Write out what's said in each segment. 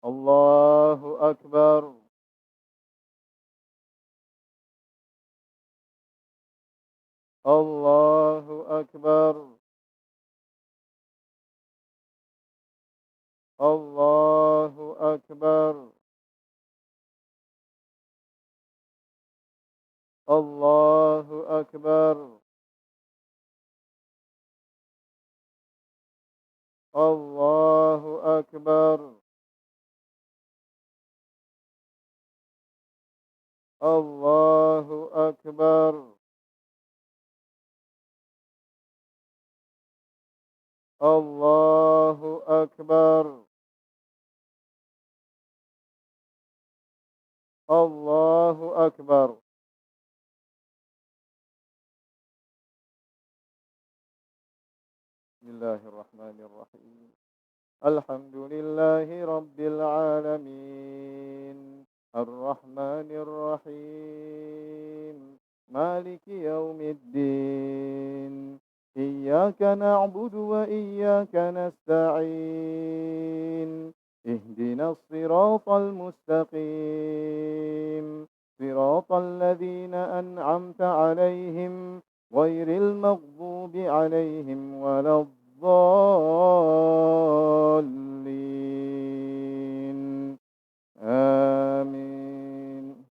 الله أكبر. الله أكبر. الله أكبر. الله أكبر. الله أكبر. الله أكبر. الله أكبر. الله أكبر. بسم الله الرحمن الرحيم. الحمد لله رب العالمين، الرحمن الرحيم، مالك يوم الدين. إياك نعبد وإياك نستعين. اهدنا الصراط المستقيم، صراط الذين أنعمت عليهم غير المغضوب عليهم ولا الضالين. آمين.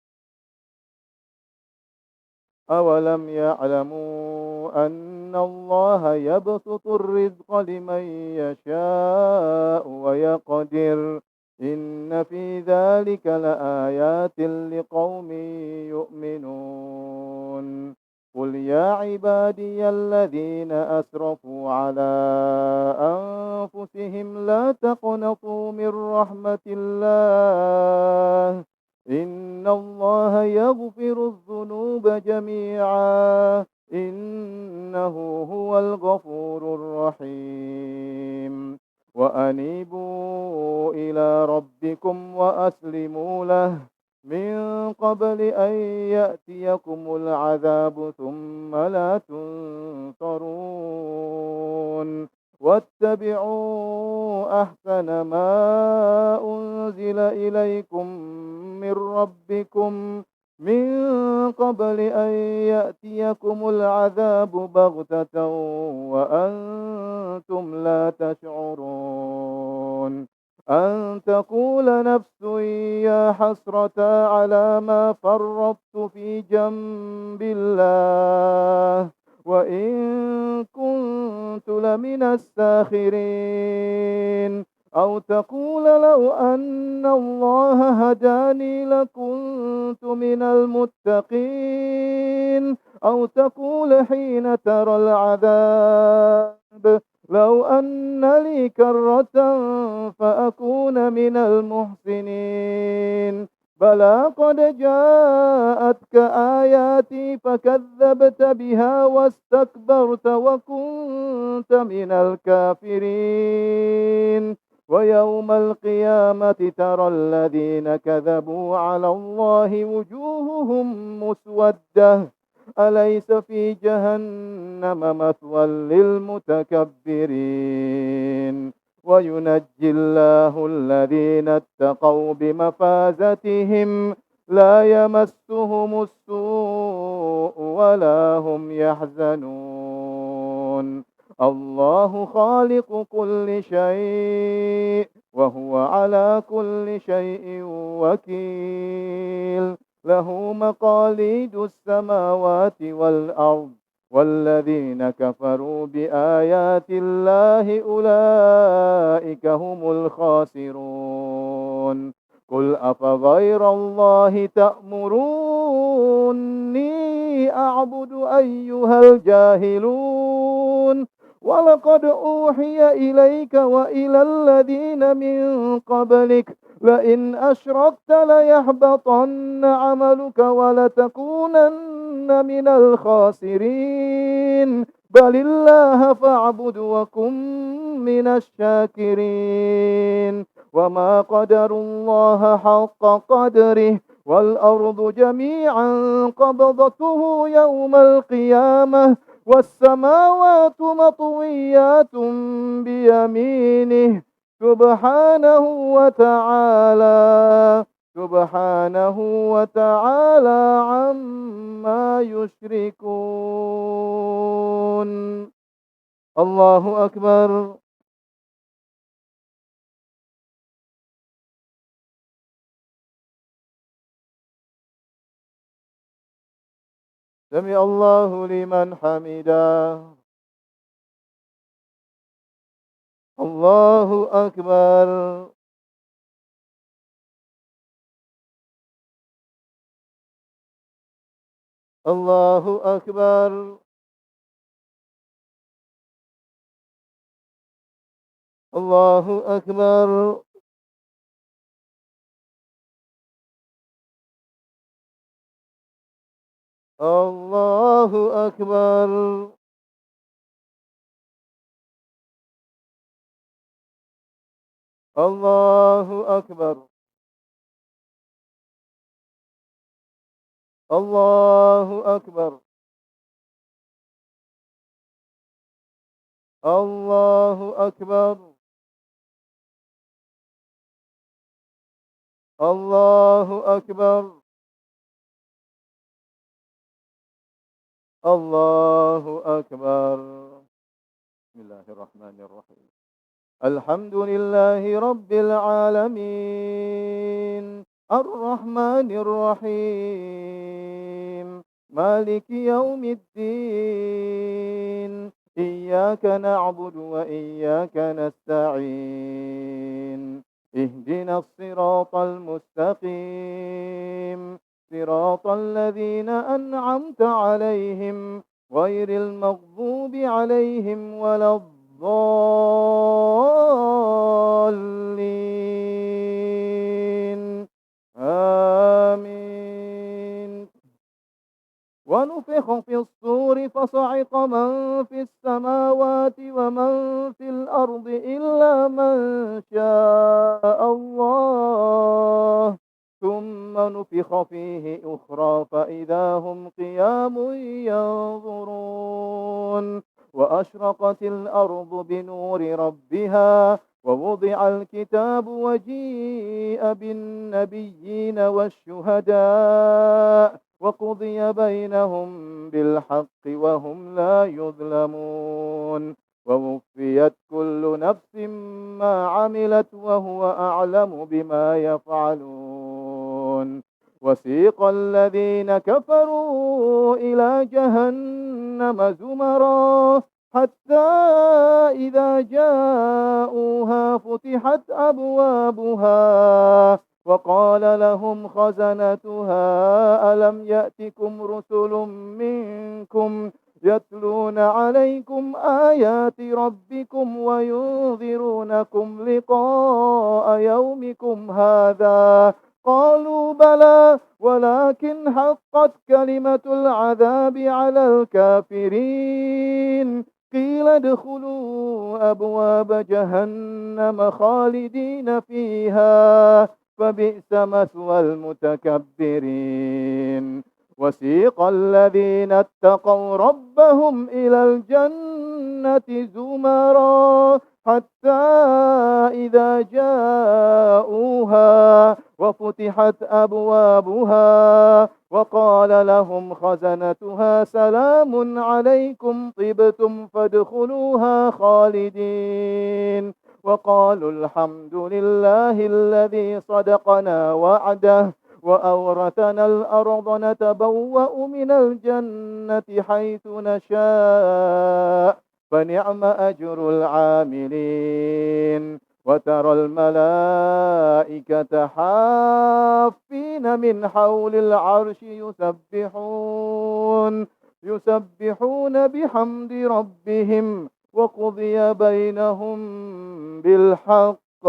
أولم يعلموا أن الله يبسط الرزق لمن يشاء ويقدر، إن في ذلك لآيات لقوم يؤمنون. قل يا عبادي الذين أسرفوا على أنفسهم لا تقنطوا من رحمة الله، إن الله يغفر الذنوب جميعا، إنه هو الغفور الرحيم. وأنيبوا إلى ربكم وأسلموا له من قبل أن يأتيكم العذاب ثم لا تنصرون. واتبعوا أحسن ما أنزل إليكم من ربكم من قبل أن يأتيكم العذاب بغتة وأنتم لا تشعرون. أن تقول نفس يا حسرة على ما فرطت في جنب الله وإن كنت لمن الساخرين. أو تقول لو أن الله هداني لكنت من المتقين. أو تقول حين ترى العذاب لو أن لي كرة فأكون من المحسنين. بلى قد جاءتك آياتي فكذبت بها واستكبرت وكنت من الكافرين. ويوم القيامة ترى الذين كذبوا على الله وجوههم مسودة، أليس في جهنم مثوى للمتكبرين. وينجي الله الذين اتقوا بمفازتهم لا يمسهم السوء ولا هم يحزنون. الله خالق كل شيء وهو على كل شيء وكيل. له مقاليد السماوات والأرض، والذين كفروا بآيات الله أولئك هم الخاسرون. قل أفغير الله تأمروني أعبد أيها الجاهلون. ولقد أوحي إليك وإلى الذين من قبلك لئن أشركت ليحبطن عملك ولتكونن من الخاسرين. بل الله فاعبد وكن من الشاكرين. وما قدروا الله حق قدره والأرض جميعا قبضته يوم القيامة والسماوات مطويات بيمينه سبحانه وتعالى سبحانه وتعالى عما يشركون. الله أكبر. سمع الله لمن حمده. الله أكبر. الله أكبر. الله أكبر. الله أكبر. الله أكبر. الله أكبر. الله أكبر. الله أكبر. الله أكبر. بسم الله الرحمن الرحيم. الحمد لله رب العالمين الرحمن الرحيم مالك يوم الدين إياك نعبد وإياك نستعين اهدنا الصراط المستقيم صراط الذين أنعمت عليهم غير المغضوب عليهم ولا الضالين آمين. ونفخ في الصور فصعق من في السماوات ومن في الأرض إلا من شاء الله ثم نفخ فيه أخرى فإذا هم قيام ينظرون وأشرقت الأرض بنور ربها ووضع الكتاب وجيء بالنبيين والشهداء وقضي بينهم بالحق وهم لا يظلمون ووفيت كل نفس ما عملت وهو أعلم بما يفعلون. وسيق الذين كفروا إلى جهنم زمرا حتى إذا جاءوها فتحت أبوابها وقال لهم خزنتها ألم يأتكم رسل منكم يتلون عليكم آيات ربكم وينذرونكم لقاء يومكم هذا قالوا بلى ولكن حقت كلمة العذاب على الكافرين قيل ادخلوا أبواب جهنم خالدين فيها فبئس مثوى المتكبرين. وسيق الذين اتقوا ربهم إلى الجنة زمرا حتى إذا جاءوها وفتحت أبوابها وقال لهم خزنتها سلام عليكم طبتم فادخلوها خالدين وقالوا الحمد لله الذي صدقنا وعده وأورثنا الأرض نتبوأ من الجنة حيث نشاء فنعم أجر العاملين. وترى الملائكة حافين من حول العرش يسبحون بحمد ربهم وقضي بينهم بالحق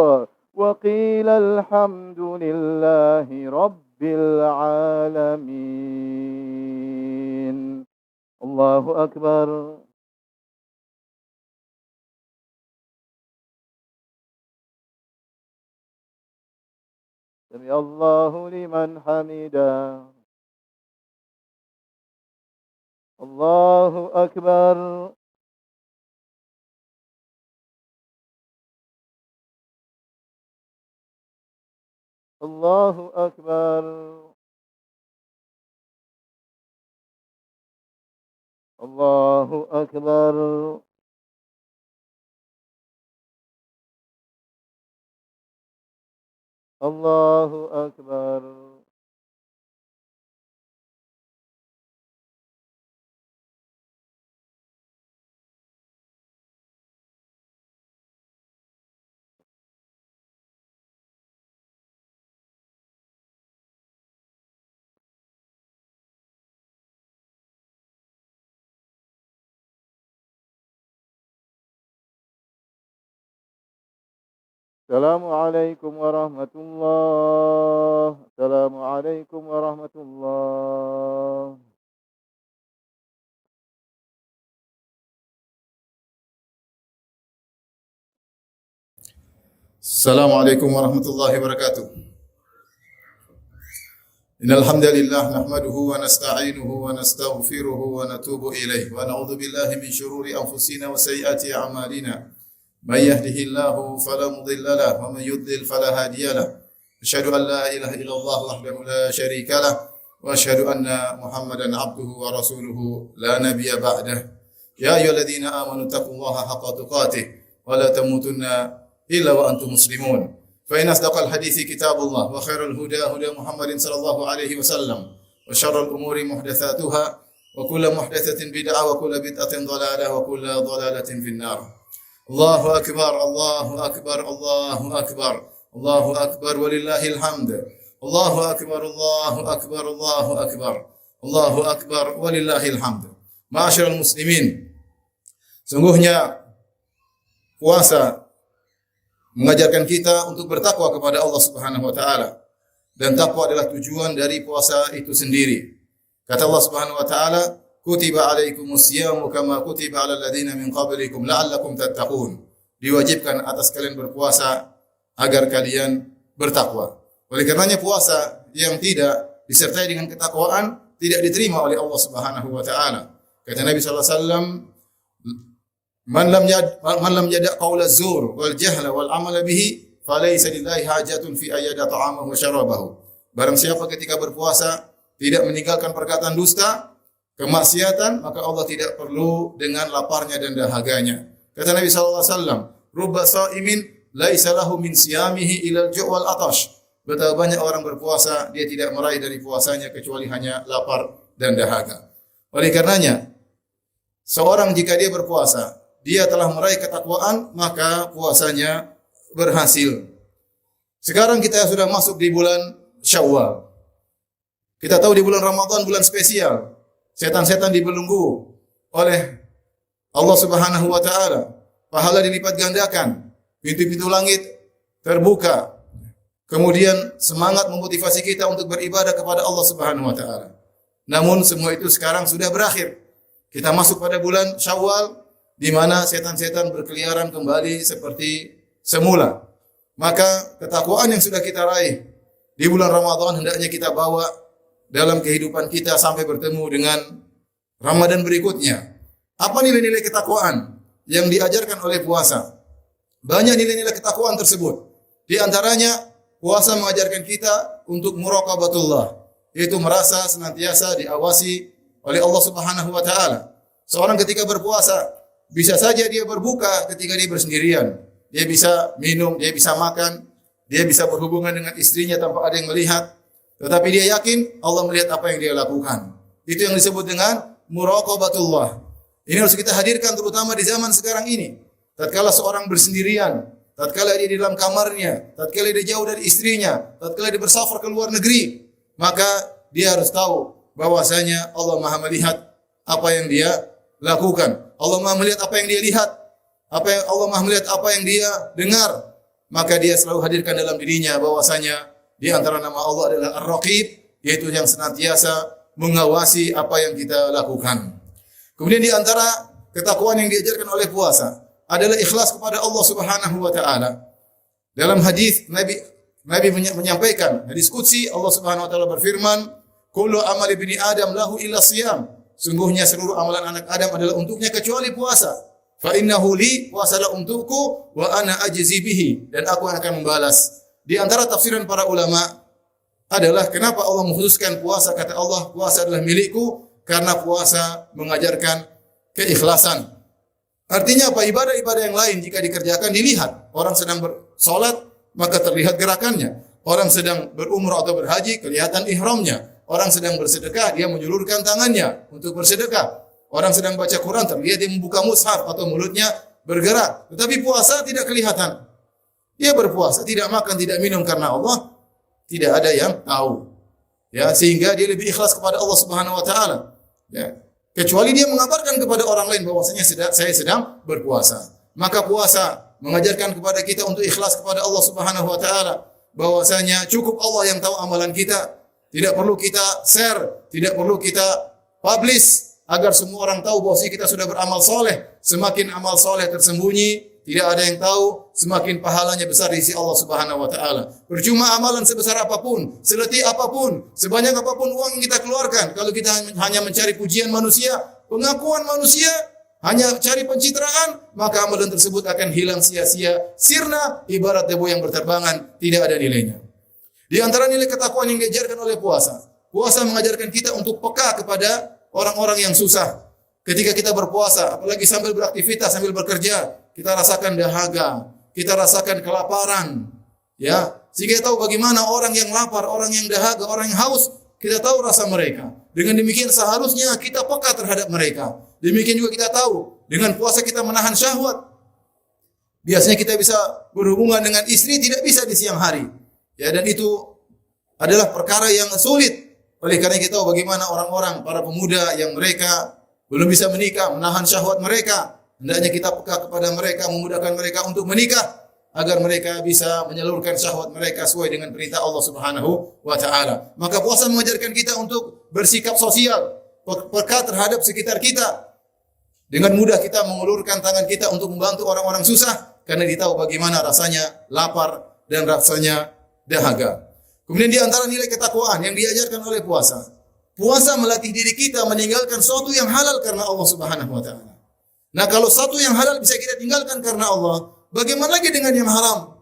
وقيل الحمد لله رب العالمين. الله أكبر. سمع الله لمن حمده. الله أكبر. الله أكبر. الله أكبر. الله أكبر. السلام عليكم ورحمة الله. السلام عليكم ورحمة الله. السلام عليكم ورحمة الله وبركاته. إن الحمد لله نحمده ونستعينه ونستغفره ونتوب إليه ونعوذ بالله من شرور أنفسنا وسيئات أعمالنا. من يهده الله فلا مضل له ومن يضلل فلا هادي له. أشهد أن لا إله إلا الله وحده لا شريك له وأشهد أن محمدا عبده ورسوله لا نبي بعده. يا أيها الذين آمنوا اتقوا الله حق تقاته ولا تموتن إلا وأنتم مسلمون. فإن أصدق الحديث كتاب الله وخير الهدى هدى محمد صلى الله عليه وسلم وشر الأمور محدثاتها وكل محدثة بدعة وكل بدعة ضلالة وكل ضلالة في النار. الله أكبر الله أكبر الله أكبر الله أكبر ولله الحمد. الله أكبر الله أكبر الله أكبر الله أكبر ولله الحمد. Ma'asyiral muslimin, sungguhnya puasa mengajarkan kita untuk bertakwa kepada Allah Subhanahu wa taala, dan takwa adalah tujuan dari puasa itu sendiri. Kata Allah Subhanahu wa taala, kutiba alaikumus siyamu kama kutiba alal ladzina min qablikum la'allakum tattaqun. Diwajibkan atas kalian berpuasa agar kalian bertakwa. Oleh karenanya puasa yang tidak disertai dengan ketakwaan tidak diterima oleh Allah Subhanahu wa taala. Kata Nabi sallallahu alaihi wasallam, Man lam yada' qawla zur wal jahla wal amala bihi falaysa lillahi hajatun fi ayyada ta'amahu wa syarabahu. Barang siapa ketika berpuasa tidak meninggalkan perkataan dusta, kemaksiatan, maka Allah tidak perlu dengan laparnya dan dahaganya. Kata Nabi sallallahu alaihi wasallam, rubba sha'imin laisa lahu min siyamihi ilal ju' wal atash. Betapa banyak orang berpuasa dia tidak meraih dari puasanya kecuali hanya lapar dan dahaga. Oleh karenanya, seorang jika dia berpuasa dia telah meraih ketakwaan, maka puasanya berhasil. Sekarang kita sudah masuk di bulan Syawal. Kita tahu di bulan Ramadan bulan spesial. Setan-setan dibelenggu oleh Allah Subhanahu wa taala. Pahala dilipat gandakan. Pintu-pintu langit terbuka. Kemudian semangat memotivasi kita untuk beribadah kepada Allah Subhanahu wa taala. Namun semua itu sekarang sudah berakhir. Kita masuk pada bulan Syawal, di mana setan-setan berkeliaran kembali seperti semula. Maka ketakwaan yang sudah kita raih di bulan Ramadan hendaknya kita bawa dalam kehidupan kita sampai bertemu dengan Ramadan berikutnya. Apa nilai-nilai ketakwaan yang diajarkan oleh puasa? Banyak nilai-nilai ketakwaan tersebut. Di antaranya puasa mengajarkan kita untuk muraqabatullah, yaitu merasa senantiasa diawasi oleh Allah Subhanahu wa taala. Seorang ketika berpuasa bisa saja dia berbuka ketika dia bersendirian. Dia bisa minum, dia bisa makan, dia bisa berhubungan dengan istrinya tanpa ada yang melihat. Tetapi dia yakin Allah melihat apa yang dia lakukan. Itu yang disebut dengan muraqabatullah. Ini harus kita hadirkan terutama di zaman sekarang ini. Tatkala seorang bersendirian, tatkala dia di dalam kamarnya, tatkala dia jauh dari istrinya, tatkala dia bersafar ke luar negeri, maka dia harus tahu bahwasanya Allah Maha melihat apa yang dia lakukan. Allah Maha melihat apa yang dia lihat, Allah Maha melihat apa yang dia dengar. Maka dia selalu hadirkan dalam dirinya bahwasanya di antara nama Allah adalah Ar-Raqib, yaitu yang senantiasa mengawasi apa yang kita lakukan. Kemudian di antara ketakwaan yang diajarkan oleh puasa adalah ikhlas kepada Allah Subhanahu wa taala. Dalam hadis Nabi menyampaikan, hadis qudsi, Allah Subhanahu wa taala berfirman, "Kullu amali ibni Adam lahu illa shiyam." Sungguhnya seluruh amalan anak Adam adalah untuknya kecuali puasa. Fa innahu li, puasalah untukku, wa ana ajzi bihi, dan aku akan membalas. di antara tafsiran para ulama adalah kenapa Allah mengkhususkan puasa. Kata Allah, puasa adalah milikku karena puasa mengajarkan keikhlasan. Artinya apa? Ibadah-ibadah yang lain jika dikerjakan dilihat. Orang sedang bersolat, maka terlihat gerakannya. Orang sedang berumrah atau berhaji, kelihatan ihramnya. Orang sedang bersedekah, dia menjulurkan tangannya untuk bersedekah. Orang sedang baca Quran, terlihat dia membuka mushaf atau mulutnya bergerak. Tetapi puasa tidak kelihatan. Dia berpuasa, tidak makan, tidak minum karena Allah, tidak ada yang tahu. Ya, sehingga dia lebih ikhlas kepada Allah Subhanahu wa taala. Ya. Kecuali dia mengabarkan kepada orang lain bahwasanya saya sedang berpuasa. Maka puasa mengajarkan kepada kita untuk ikhlas kepada Allah Subhanahu wa taala, bahwasanya cukup Allah yang tahu amalan kita. Tidak perlu kita share, tidak perlu kita publish agar semua orang tahu bahwasanya kita sudah beramal soleh. Semakin amal soleh tersembunyi, tidak ada yang tahu, semakin pahalanya besar di sisi Allah Subhanahu wa taala. Percuma amalan sebesar apapun, seletih apapun, sebanyak apapun uang yang kita keluarkan, kalau kita hanya mencari pujian manusia, pengakuan manusia, hanya cari pencitraan, maka amalan tersebut akan hilang sia-sia, sirna, ibarat debu yang berterbangan, tidak ada nilainya. Di antara nilai ketakwaan yang diajarkan oleh puasa, puasa mengajarkan kita untuk peka kepada orang-orang yang susah. Ketika kita berpuasa, apalagi sambil beraktivitas, sambil bekerja, kita rasakan dahaga, kita rasakan kelaparan, ya. Sehingga kita tahu bagaimana orang yang lapar, orang yang dahaga, orang yang haus, kita tahu rasa mereka. Dengan demikian seharusnya kita peka terhadap mereka. Demikian juga kita tahu, dengan puasa kita menahan syahwat. Biasanya kita bisa berhubungan dengan istri, tidak bisa di siang hari. Ya, dan itu adalah perkara yang sulit. Oleh karena kita tahu bagaimana orang-orang, para pemuda yang mereka belum bisa menikah, menahan syahwat mereka. Hendaknya kita peka kepada mereka, memudahkan mereka untuk menikah agar mereka bisa menyalurkan syahwat mereka sesuai dengan perintah Allah Subhanahu wa taala. Maka puasa mengajarkan kita untuk bersikap sosial, peka terhadap sekitar kita. Dengan mudah kita mengulurkan tangan kita untuk membantu orang-orang susah karena ditahu bagaimana rasanya lapar dan rasanya dahaga. Kemudian di antara nilai ketakwaan yang diajarkan oleh puasa, puasa melatih diri kita meninggalkan sesuatu yang halal karena Allah Subhanahu wa taala. Nah, kalau satu yang halal bisa kita tinggalkan karena Allah, bagaimana lagi dengan yang haram?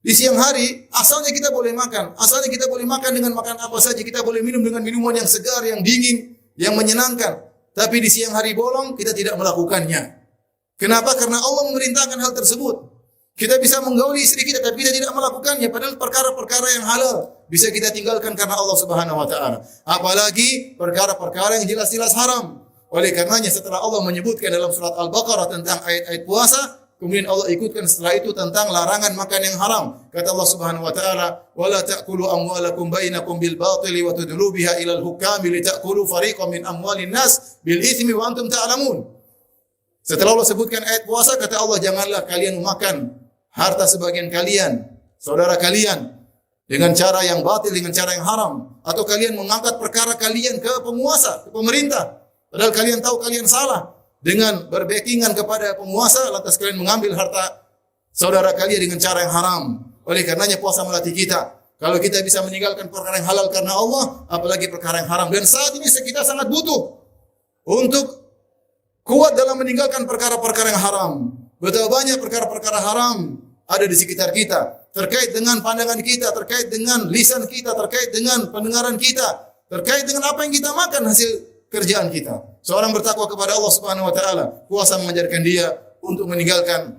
Di siang hari, asalnya kita boleh makan. Asalnya kita boleh makan dengan makan apa saja. Kita boleh minum dengan minuman yang segar, yang dingin, yang menyenangkan. Tapi di siang hari bolong, kita tidak melakukannya. Kenapa? Karena Allah memerintahkan hal tersebut. Kita bisa menggauli istri kita, tapi kita tidak melakukannya. Padahal perkara-perkara yang halal bisa kita tinggalkan karena Allah Subhanahu wa taala. Apalagi perkara-perkara yang jelas-jelas haram. Oleh karenanya setelah Allah menyebutkan dalam surat Al-Baqarah tentang ayat-ayat puasa, kemudian Allah ikutkan setelah itu tentang larangan makan yang haram. Kata Allah Subhanahu wa taala, "Wala ta'kulu amwalakum bainakum bil batili wa tudlu biha ila al-hukami litakulu fariqan min amwalin nas bil itsmi wa antum ta'lamun." Setelah Allah sebutkan ayat puasa, kata Allah, janganlah kalian memakan harta sebagian kalian, saudara kalian, dengan cara yang batil, dengan cara yang haram, atau kalian mengangkat perkara kalian ke penguasa, ke pemerintah. Padahal kalian tahu kalian salah. Dengan berbackingan kepada penguasa, lantas kalian mengambil harta saudara kalian dengan cara yang haram. Oleh karenanya puasa melatih kita. Kalau kita bisa meninggalkan perkara yang halal karena Allah, apalagi perkara yang haram. Dan saat ini kita sangat butuh untuk kuat dalam meninggalkan perkara-perkara yang haram. Betapa banyak perkara-perkara haram ada di sekitar kita. Terkait dengan pandangan kita, terkait dengan lisan kita, terkait dengan pendengaran kita, terkait dengan apa yang kita makan hasil kerjaan kita. Seorang bertakwa kepada Allah Subhanahu wa taala, puasa mengajarkan dia untuk meninggalkan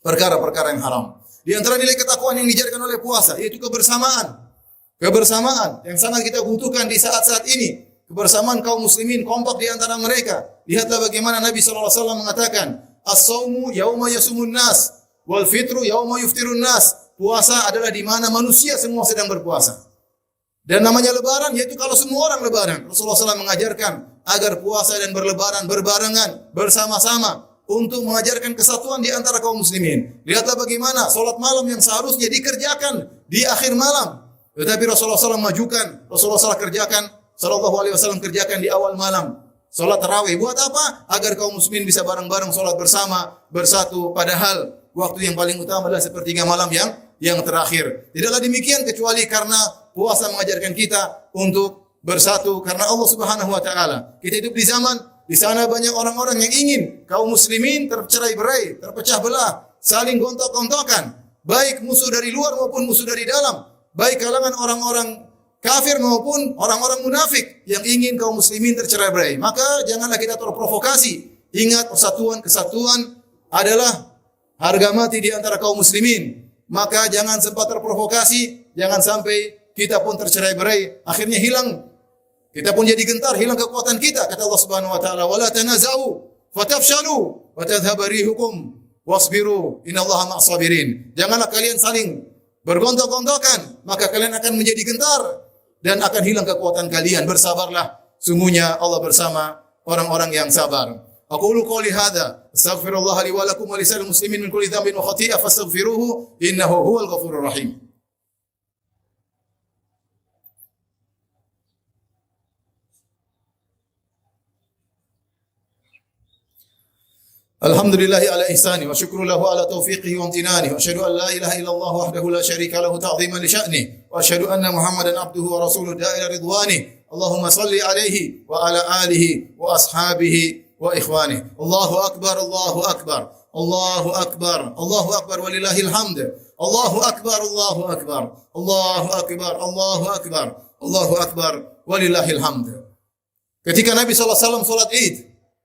perkara-perkara yang haram. Di antara nilai ketakwaan yang diajarkan oleh puasa yaitu kebersamaan. Kebersamaan yang sangat kita butuhkan di saat-saat ini. Kebersamaan kaum muslimin kompak di antara mereka. Lihatlah bagaimana Nabi sallallahu alaihi wasallam mengatakan, "As-saumu yauma yasumun nas, wal fitru yauma yuftirun nas." Puasa adalah di mana manusia semua sedang berpuasa. Dan namanya lebaran, yaitu kalau semua orang lebaran. Rasulullah SAW mengajarkan agar puasa dan berlebaran berbarengan, bersama-sama, untuk mengajarkan kesatuan di antara kaum muslimin. Lihatlah bagaimana solat malam yang seharusnya dikerjakan di akhir malam. Tetapi Rasulullah SAW majukan, Rasulullah SAW kerjakan, Sallallahu Alaihi Wasallam kerjakan di awal malam. Solat tarawih, buat apa? Agar kaum muslimin bisa bareng-bareng solat bersama, bersatu. Padahal waktu yang paling utama adalah sepertiga malam yang terakhir. Tidaklah demikian kecuali karena puasa mengajarkan kita untuk bersatu karena Allah Subhanahu wa taala. Kita hidup di zaman di sana banyak orang-orang yang ingin kaum muslimin tercerai-berai, terpecah belah, saling gontok-gontokan. baik musuh dari luar maupun musuh dari dalam, baik kalangan orang-orang kafir maupun orang-orang munafik yang ingin kaum muslimin tercerai-berai. Maka janganlah kita terprovokasi. Ingat, persatuan kesatuan adalah harga mati di antara kaum muslimin. Maka jangan sempat terprovokasi, jangan sampai kita pun tercerai-berai, akhirnya hilang, kita pun jadi gentar, hilang kekuatan kita. Kata Allah Subhanahu wa taala, "Wala tanaza'u fatafshalu wa tadhhabu rihukum wasbiru innallaha ma'as sabirin." Janganlah kalian saling bergontok-gontokan, maka kalian akan menjadi gentar dan akan hilang kekuatan kalian. Bersabarlah, sungguhnya Allah bersama orang-orang yang sabar. Aqulu qouli hadza, astaghfirullah li wa lakum wa lisal muslimin min kulli dhanbin wa khati'ah fastaghfiruhu innahu huwal ghafurur rahim. Alhamdulillahi ala ihsani wa syukru lahu ala taufiqihi wa amtinani wa asyhadu an la ilaha illallah wahdahu la syarika lahu ta'ziman li sya'ni wa asyhadu anna Muhammadan abduhu wa rasuluhu da'ila ridwani. Allahumma salli alaihi wa ala alihi wa ashabihi wa ikhwani. Allahu akbar, Allahu akbar, Allahu akbar, Allahu akbar walillahil hamd. Allahu akbar, Allahu akbar, Allahu akbar, Allahu akbar, Allahu akbar walillahil hamd. Ketika Nabi sallallahu alaihi wasallam salat Id,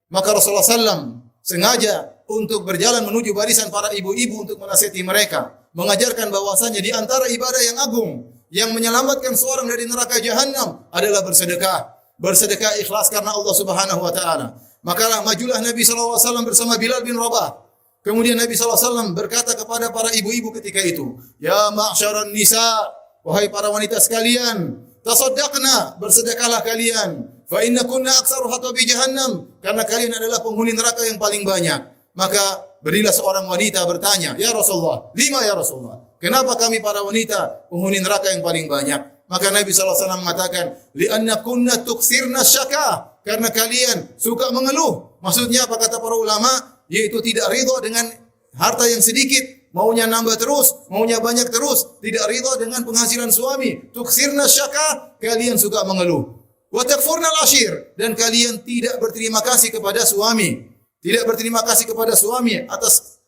maka Rasulullah sallallahu sengaja untuk berjalan menuju barisan para ibu-ibu untuk menasihati mereka, mengajarkan bahwasanya di antara ibadah yang agung yang menyelamatkan seorang dari neraka jahanam adalah bersedekah. Bersedekah ikhlas karena Allah Subhanahu wa taala. Maka majulah Nabi sallallahu alaihi wasallam bersama Bilal bin Rabah. Kemudian Nabi sallallahu alaihi wasallam berkata kepada para ibu-ibu ketika itu, "Ya ma'syaran nisa, wahai para wanita sekalian, tasaddaqna, bersedekahlah kalian. Fa innakunna aktsaru hatabi jahannam, karena kalian adalah penghuni neraka yang paling banyak." Maka berilah seorang wanita bertanya, "Ya Rasulullah, lima ya Rasulullah? Kenapa kami para wanita penghuni neraka yang paling banyak?" Maka Nabi sallallahu alaihi wasallam mengatakan, "Li'annakunna tuksirna syaka," karena kalian suka mengeluh. Maksudnya apa kata para ulama? Yaitu tidak ridha dengan harta yang sedikit, maunya nambah terus, maunya banyak terus, tidak ridha dengan penghasilan suami. Tuksirna syaka, kalian suka mengeluh. Wa takfurnal ashir, dan kalian tidak berterima kasih kepada suami. Tidak berterima kasih kepada suami atas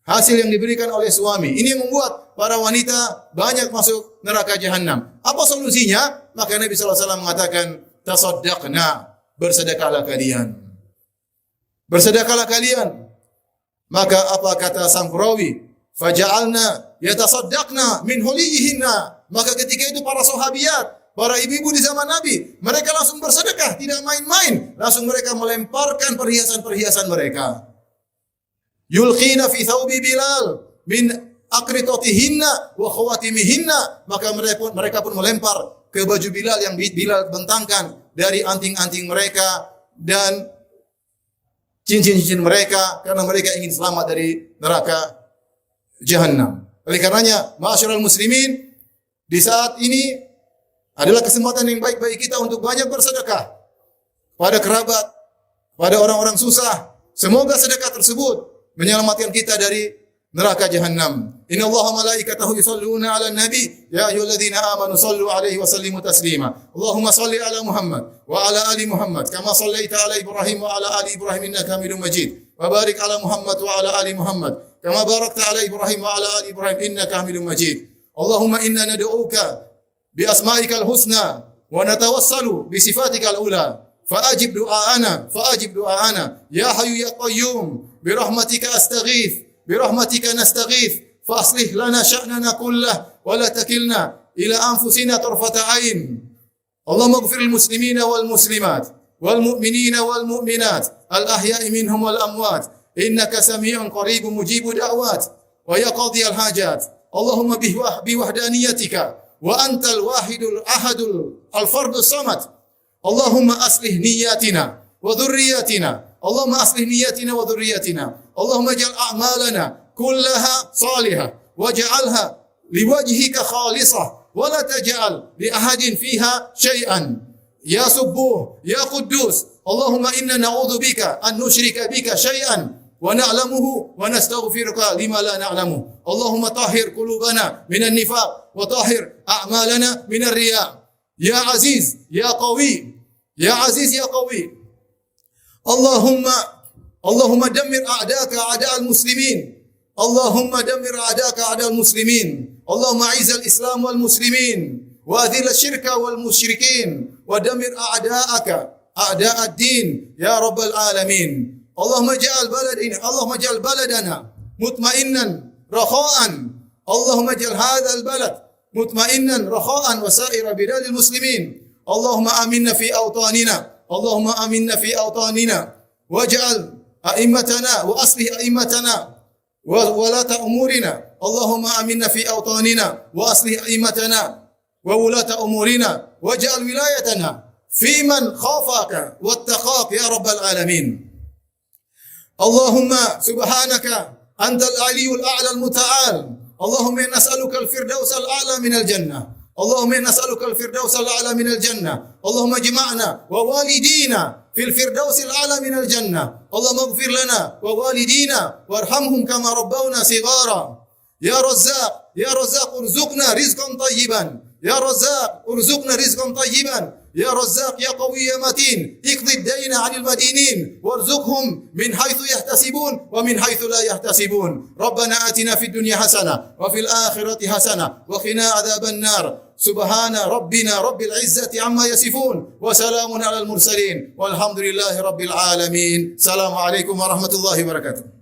hasil yang diberikan oleh suami. Ini yang membuat para wanita banyak masuk neraka jahanam. Apa solusinya? Maka Nabi sallallahu alaihi wasallam mengatakan, "Tasaddaqna," bersedekahlah kalian. Bersedekahlah kalian. Maka apa kata sang perawi? "Faja'alna yatasaddaqna min huliyihinna." Maka ketika itu para sahabiat, para ibu-ibu di zaman Nabi, mereka langsung bersedekah, tidak main-main. Langsung mereka melemparkan perhiasan-perhiasan mereka. Yulqina fi thawbi Bilal min aqritatihinna wa khawatimihinna. Maka mereka pun melempar ke baju Bilal yang Bilal bentangkan dari anting-anting mereka dan cincin-cincin mereka, karena mereka ingin selamat dari neraka jahanam. Oleh karenanya, ma'asyiral muslimin, di saat ini adalah kesempatan yang baik bagi kita untuk banyak bersedekah pada kerabat, pada orang-orang susah. Semoga sedekah tersebut menyelamatkan kita dari neraka jahanam. Inna Allaha malaikatahu yusalluna 'alan nabi, ya ayyuhalladzina amanu sallu 'alaihi wa sallimu taslima. Allahumma salli 'ala Muhammad wa 'ala ali Muhammad kama shallaita 'ala Ibrahim wa 'ala ali Ibrahim innaka Hamidum Majid. Wa barik 'ala Muhammad wa 'ala ali Muhammad kama barakta 'ala Ibrahim wa 'ala ali Ibrahim innaka Hamidum Majid. Allahumma inna nad'uka بأسمائك الحسنى ونتوسل بصفاتك الأولى فأجب دعاءنا يا حي يا قيوم برحمتك أستغيث برحمتك نستغيث فأصلح لنا شأننا كله ولا تكلنا إلى أنفسنا طرفة عين. اللهم اغفر للمسلمين والمسلمات والمؤمنين والمؤمنات الأحياء منهم والأموات إنك سميع قريب مجيب دعوات ويا قاضي الحاجات. اللهم بوحدانيتك وأنت الواحد الأحد الفرد الصمد. اللهم أصلح نياتنا وذرياتنا. اللهم أصلح نياتنا وذرياتنا. اللهم اجعل أعمالنا كلها صالحة واجعلها لوجهك خالصة ولا تجعل لأحد فيها شيئا. يا سبوح يا قدوس. اللهم إنا نعوذ بك أن نشرك بك شيئا ونعلمه ونستغفرك لما لا نعلمه. اللهم طهر قلوبنا من النفاق وطهر أعمالنا من الرياء. يا عزيز يا قوي يا عزيز يا قوي. اللهم دمر أعداءك أعداء المسلمين. اللهم دمر أعداءك أعداء المسلمين اللهم أعز الإسلام والمسلمين وأذل الشرك والمشركين ودمر أعداءك أعداء الدين يا رب العالمين اللهم اجعل بلدنا مطمئنا رخاء اللهم اجعل هذا البلد مطمئنا رخاء وسائر بلاد المسلمين اللهم آمنا في أوطاننا اللهم آمنا في أوطاننا واجعل أئمتنا وأصلح أئمتنا وولاة أمورنا اللهم آمنا في أوطاننا وأصلح أئمتنا وولاة أمورنا واجعل ولايتنا في من خافك واتقاك يا رب العالمين اللهم سبحانك أنت العلي الأعلى المتعال اللهم نسألك الفردوس الأعلى من الجنة اللهم نسألك الفردوس الأعلى من الجنة اللهم اجمعنا ووالدينا في الفردوس الأعلى من الجنة اللهم اغفر لنا ووالدينا وارحمهم كما ربونا صغارا يا رزاق ارزقنا رزقا طيبا يا رزاق ارزقنا رزقا طيبا يا رزاق يا قوي يا متين اقضي الدين عن المدينين وارزقهم من حيث يحتسبون ومن حيث لا يحتسبون ربنا آتنا في الدنيا حسنة وفي الآخرة حسنة وقنا عذاب النار سبحان ربنا رب العزة عما يصفون وسلام على المرسلين والحمد لله رب العالمين السلام عليكم ورحمة الله وبركاته